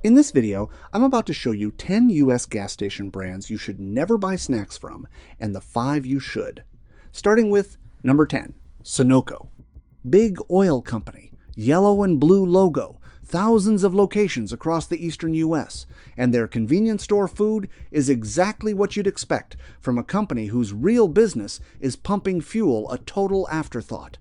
In this video, I'm about to show you 10 US gas station brands you should never buy snacks from, and the 5 you should. Starting with number 10, Sunoco. Big oil company, yellow and blue logo, thousands of locations across the eastern US, and their convenience store food is exactly what you'd expect from a company whose real business is pumping fuel a total afterthought.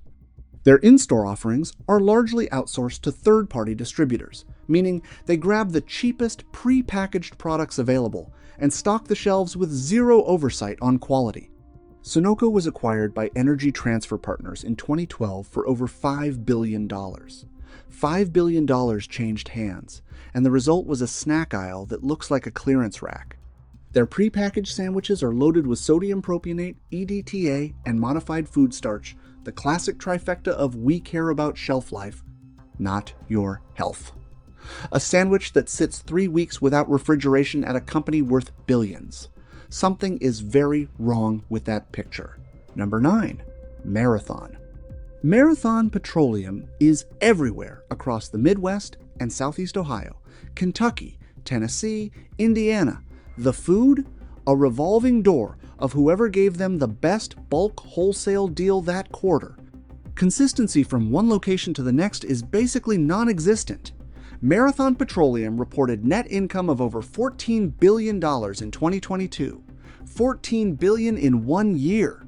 Their in-store offerings are largely outsourced to third-party distributors, meaning they grab the cheapest pre-packaged products available and stock the shelves with zero oversight on quality. Sunoco was acquired by Energy Transfer Partners in 2012 for over $5 billion. $5 billion changed hands, and the result was a snack aisle that looks like a clearance rack. Their pre-packaged sandwiches are loaded with sodium propionate, EDTA, and modified food starch, the classic trifecta of we care about shelf life, not your health. A sandwich that sits 3 weeks without refrigeration at a company worth billions. Something is very wrong with that picture. Number 9, Marathon. Marathon Petroleum is everywhere across the Midwest and Southeast Ohio, Kentucky, Tennessee, Indiana. The food? A revolving door of whoever gave them the best bulk wholesale deal that quarter. Consistency from one location to the next is basically non-existent. Marathon Petroleum reported net income of over $14 billion in 2022. $14 billion in 1 year.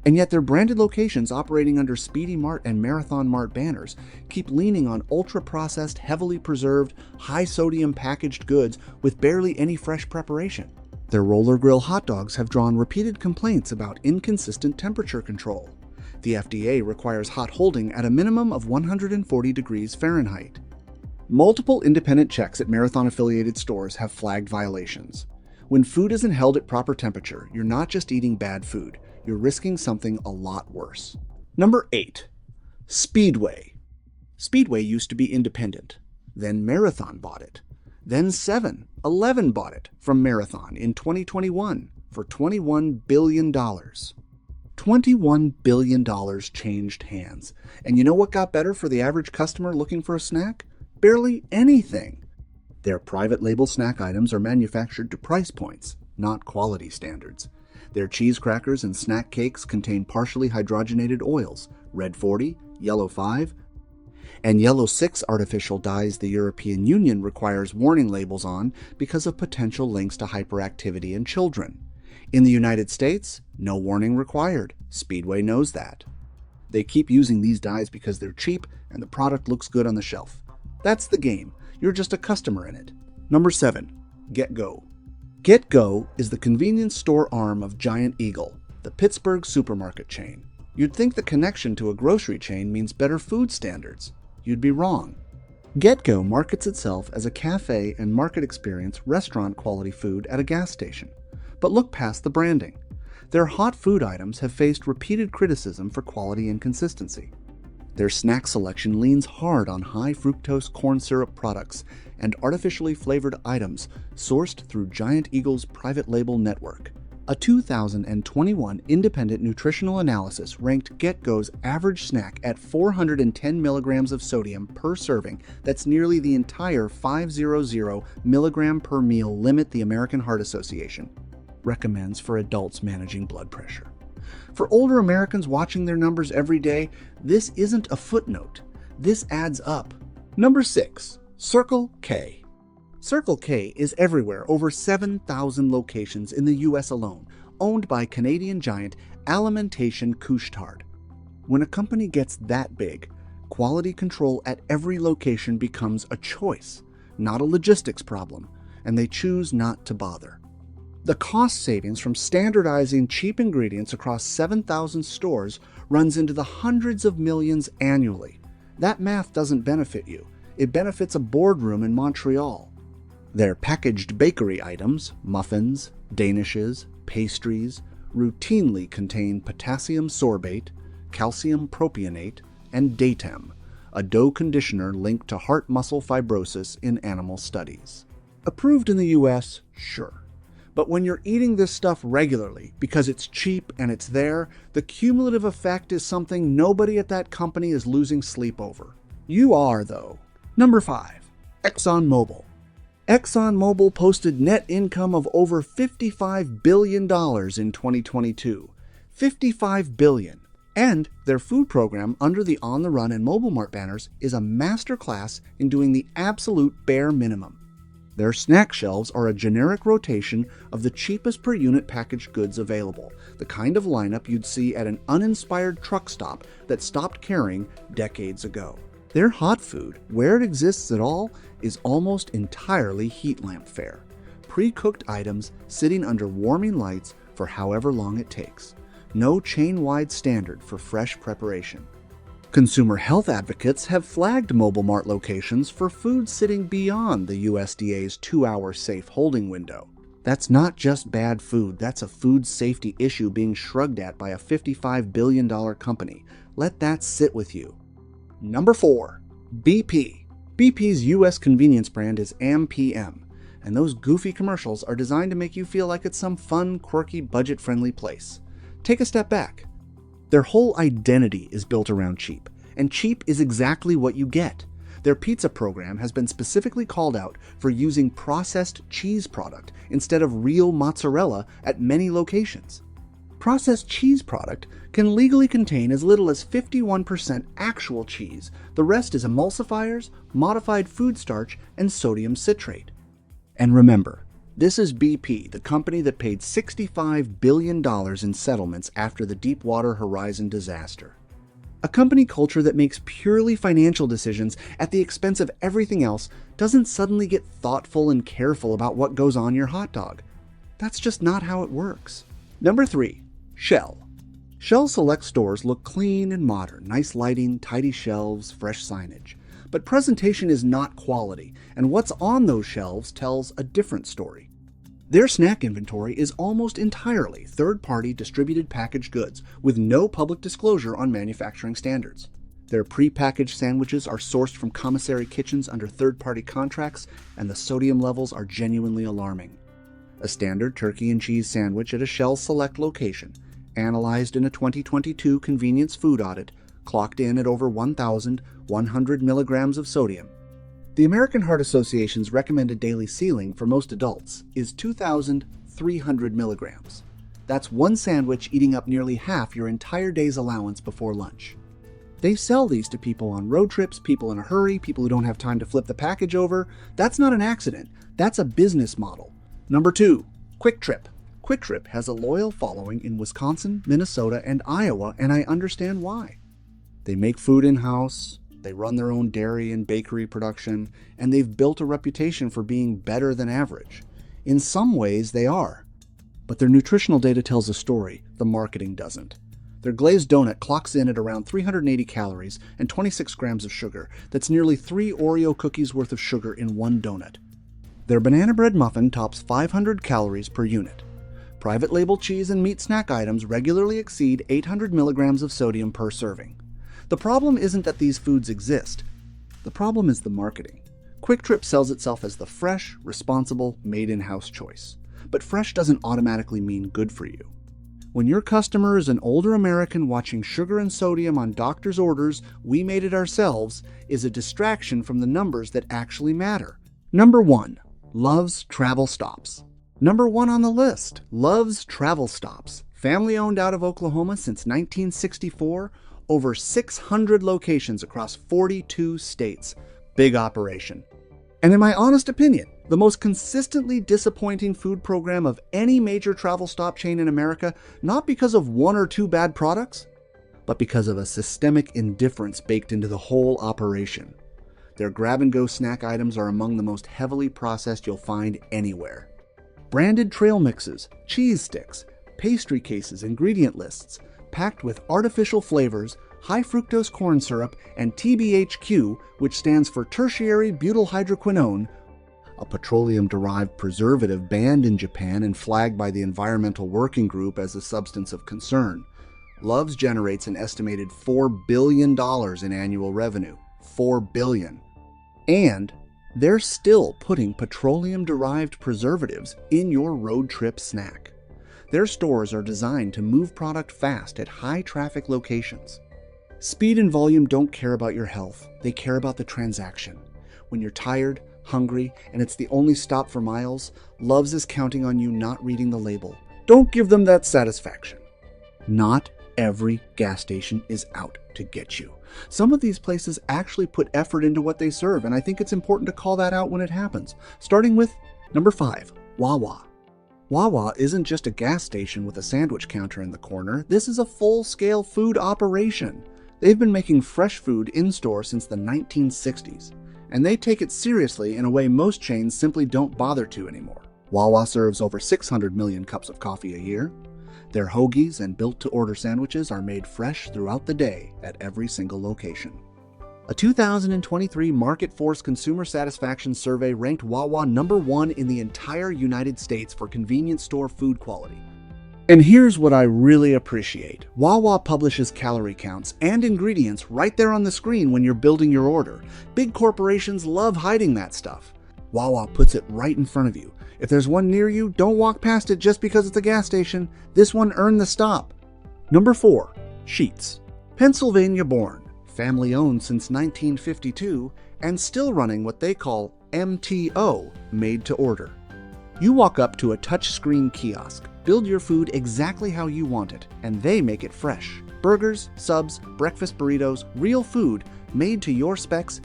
And yet their branded locations operating under Speedy Mart and Marathon Mart banners keep leaning on ultra-processed, heavily preserved, high-sodium packaged goods with barely any fresh preparation. Their roller grill hot dogs have drawn repeated complaints about inconsistent temperature control. The FDA requires hot holding at a minimum of 140 degrees Fahrenheit. Multiple independent checks at Marathon-affiliated stores have flagged violations. When food isn't held at proper temperature, you're not just eating bad food, you're risking something a lot worse. Number 8, Speedway. Speedway used to be independent. Then Marathon bought it. Then 7-Eleven bought it from Marathon in 2021 for $21 billion. $21 billion changed hands. And you know what got better for the average customer looking for a snack? Barely anything. Their private label snack items are manufactured to price points, not quality standards. Their cheese crackers and snack cakes contain partially hydrogenated oils, red 40, yellow 5, and yellow 6 artificial dyes the European Union requires warning labels on because of potential links to hyperactivity in children. In the United States, no warning required. Speedway knows that. They keep using these dyes because they're cheap and the product looks good on the shelf. That's the game. You're just a customer in it. Number 7, GetGo. GetGo is the convenience store arm of Giant Eagle, the Pittsburgh supermarket chain. You'd think the connection to a grocery chain means better food standards. You'd be wrong. GetGo markets itself as a cafe and market experience restaurant quality food at a gas station. But look past the branding. Their hot food items have faced repeated criticism for quality and consistency. Their snack selection leans hard on high fructose corn syrup products and artificially flavored items sourced through Giant Eagle's private label network. A 2021 independent nutritional analysis ranked GetGo's average snack at 410 milligrams of sodium per serving. That's nearly the entire 500 milligram per meal limit the American Heart Association recommends for adults managing blood pressure. For older Americans watching their numbers every day, this isn't a footnote. This adds up. Number 6, Circle K. Circle K is everywhere, over 7,000 locations in the US alone, owned by Canadian giant Alimentation Couche-Tard. When a company gets that big, quality control at every location becomes a choice, not a logistics problem, and they choose not to bother. The cost savings from standardizing cheap ingredients across 7,000 stores runs into the hundreds of millions annually. That math doesn't benefit you. It benefits a boardroom in Montreal. Their packaged bakery items, muffins, danishes, pastries, routinely contain potassium sorbate, calcium propionate, and Datem, a dough conditioner linked to heart muscle fibrosis in animal studies. Approved in the US, sure. But when you're eating this stuff regularly, because it's cheap and it's there, the cumulative effect is something nobody at that company is losing sleep over. You are, though. Number 5, ExxonMobil. ExxonMobil posted net income of over $55 billion in 2022. $55 billion. And their food program under the On the Run and Mobile Mart banners is a masterclass in doing the absolute bare minimum. Their snack shelves are a generic rotation of the cheapest per unit packaged goods available, the kind of lineup you'd see at an uninspired truck stop that stopped caring decades ago. Their hot food, where it exists at all, is almost entirely heat lamp fare. Pre-cooked items sitting under warming lights for however long it takes. No chain-wide standard for fresh preparation. Consumer health advocates have flagged Mobile Mart locations for food sitting beyond the USDA's 2-hour safe holding window. That's not just bad food, that's a food safety issue being shrugged at by a $55 billion company. Let that sit with you. Number 4. BP. BP's US convenience brand is ampm, and those goofy commercials are designed to make you feel like it's some fun, quirky, budget-friendly place. Take a step back. Their whole identity is built around cheap, and cheap is exactly what you get. Their pizza program has been specifically called out for using processed cheese product instead of real mozzarella at many locations. Processed cheese product can legally contain as little as 51% actual cheese. The rest is emulsifiers, modified food starch, and sodium citrate. And remember, this is BP, the company that paid $65 billion in settlements after the Deepwater Horizon disaster. A company culture that makes purely financial decisions at the expense of everything else doesn't suddenly get thoughtful and careful about what goes on your hot dog. That's just not how it works. Number 3. Shell. Shell Select stores look clean and modern, nice lighting, tidy shelves, fresh signage. But presentation is not quality, and what's on those shelves tells a different story. Their snack inventory is almost entirely third-party distributed packaged goods with no public disclosure on manufacturing standards. Their pre-packaged sandwiches are sourced from commissary kitchens under third-party contracts, and the sodium levels are genuinely alarming. A standard turkey and cheese sandwich at a Shell Select location, analyzed in a 2022 convenience food audit, clocked in at over 1,100 milligrams of sodium. The American Heart Association's recommended daily ceiling for most adults is 2,300 milligrams. That's one sandwich eating up nearly half your entire day's allowance before lunch. They sell these to people on road trips, people in a hurry, people who don't have time to flip the package over. That's not an accident. That's a business model. Number 2, Quick Trip. Quick Trip has a loyal following in Wisconsin, Minnesota, and Iowa, and I understand why. They make food in-house. They run their own dairy and bakery production, and they've built a reputation for being better than average. In some ways, they are. But their nutritional data tells a story, the marketing doesn't. Their glazed donut clocks in at around 380 calories and 26 grams of sugar. That's nearly 3 Oreo cookies worth of sugar in one donut. Their banana bread muffin tops 500 calories per unit. Private label cheese and meat snack items regularly exceed 800 milligrams of sodium per serving. The problem isn't that these foods exist. The problem is the marketing. Quick Trip sells itself as the fresh, responsible, made-in-house choice. But fresh doesn't automatically mean good for you. When your customer is an older American watching sugar and sodium on doctor's orders, we made it ourselves, is a distraction from the numbers that actually matter. Number 1. Love's Travel Stops. Number 1 on the list, Love's Travel Stops. Family-owned out of Oklahoma since 1964, over 600 locations across 42 states. Big operation. And in my honest opinion, the most consistently disappointing food program of any major travel stop chain in America, not because of 1 or 2 bad products, but because of a systemic indifference baked into the whole operation. Their grab-and-go snack items are among the most heavily processed you'll find anywhere. Branded trail mixes, cheese sticks, pastry cases, ingredient lists, packed with artificial flavors, high fructose corn syrup, and TBHQ, which stands for tertiary butyl hydroquinone, a petroleum-derived preservative banned in Japan and flagged by the Environmental Working Group as a substance of concern. Love's generates an estimated $4 billion in annual revenue. $4 billion. And they're still putting petroleum-derived preservatives in your road trip snack. Their stores are designed to move product fast at high-traffic locations. Speed and volume don't care about your health. They care about the transaction. When you're tired, hungry, and it's the only stop for miles, Love's is counting on you not reading the label. Don't give them that satisfaction. Not every gas station is out to get you. Some of these places actually put effort into what they serve, and I think it's important to call that out when it happens. Starting with number 5, Wawa. Wawa isn't just a gas station with a sandwich counter in the corner. This is a full-scale food operation. They've been making fresh food in-store since the 1960s, and they take it seriously in a way most chains simply don't bother to anymore. Wawa serves over 600 million cups of coffee a year. Their hoagies and built-to-order sandwiches are made fresh throughout the day at every single location. A 2023 Market Force Consumer Satisfaction Survey ranked Wawa number 1 in the entire United States for convenience store food quality. And here's what I really appreciate. Wawa publishes calorie counts and ingredients right there on the screen when you're building your order. Big corporations love hiding that stuff. Wawa puts it right in front of you. If there's one near you, don't walk past it just because it's a gas station. This one earned the stop. Number 4, Sheetz. Pennsylvania born, family owned since 1952, and still running what they call MTO, made to order. You walk up to a touchscreen kiosk, build your food exactly how you want it, and they make it fresh. Burgers, subs, breakfast burritos, real food, made to your specs.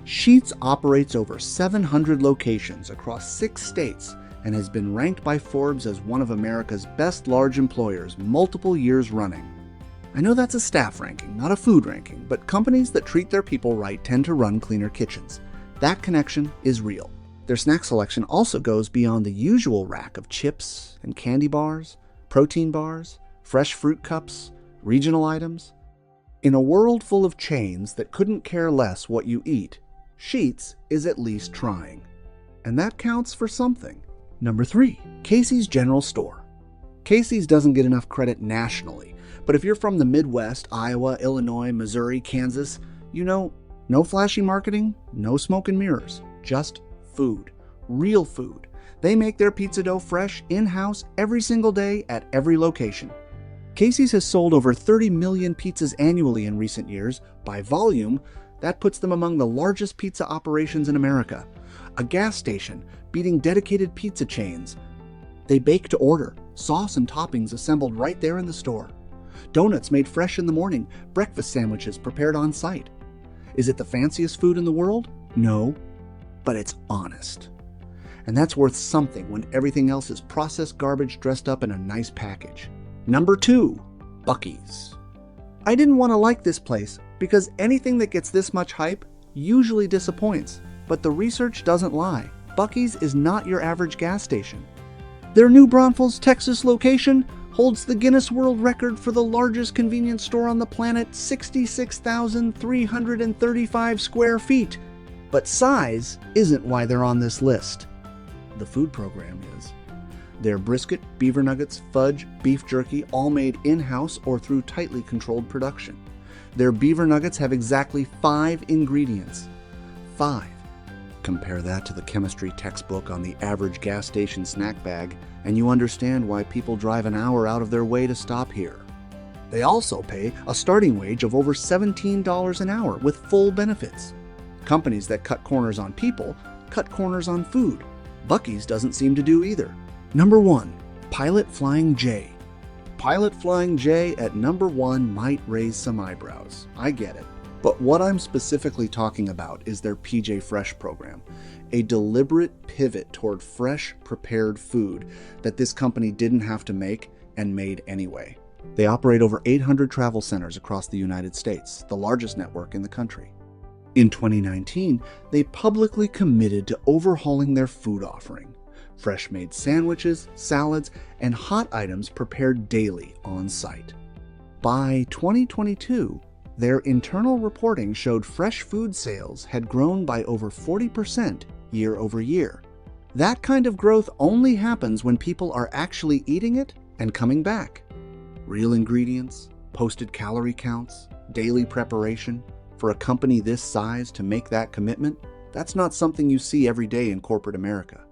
Sheetz operates over 700 locations across 6 states and has been ranked by Forbes as one of America's best large employers multiple years running. I know that's a staff ranking, not a food ranking, but companies that treat their people right tend to run cleaner kitchens. That connection is real. Their snack selection also goes beyond the usual rack of chips and candy bars, protein bars, fresh fruit cups, regional items. In a world full of chains that couldn't care less what you eat, Sheetz is at least trying. And that counts for something. Number 3, Casey's General Store. Casey's doesn't get enough credit nationally, but if you're from the Midwest, Iowa, Illinois, Missouri, Kansas, you know, no flashy marketing, no smoke and mirrors, just food, real food. They make their pizza dough fresh in-house every single day at every location. Casey's has sold over 30 million pizzas annually in recent years. By volume, that puts them among the largest pizza operations in America. A gas station beating dedicated pizza chains. They bake to order, sauce and toppings assembled right there in the store. Donuts made fresh in the morning, breakfast sandwiches prepared on site. Is it the fanciest food in the world? No, but it's honest. And that's worth something when everything else is processed garbage dressed up in a nice package. Number 2, Buc-ee's. I didn't want to like this place because anything that gets this much hype usually disappoints, but the research doesn't lie. Buc-ee's is not your average gas station. Their New Braunfels, Texas location holds the Guinness World Record for the largest convenience store on the planet, 66,335 square feet. But size isn't why they're on this list. The food program is. Their brisket, beaver nuggets, fudge, beef jerky, all made in-house or through tightly controlled production. Their beaver nuggets have exactly 5 ingredients. 5. Compare that to the chemistry textbook on the average gas station snack bag, and you understand why people drive an hour out of their way to stop here. They also pay a starting wage of over $17 an hour with full benefits. Companies that cut corners on people cut corners on food. Buc-ee's doesn't seem to do either. Number 1, Pilot Flying J. Pilot Flying J at number 1 might raise some eyebrows. I get it. But what I'm specifically talking about is their PJ Fresh program, a deliberate pivot toward fresh, prepared food that this company didn't have to make and made anyway. They operate over 800 travel centers across the United States, the largest network in the country. In 2019, they publicly committed to overhauling their food offering. Fresh-made sandwiches, salads, and hot items prepared daily on site. By 2022, their internal reporting showed fresh food sales had grown by over 40% year over year. That kind of growth only happens when people are actually eating it and coming back. Real ingredients, posted calorie counts, daily preparation. For a company this size to make that commitment, that's not something you see every day in corporate America.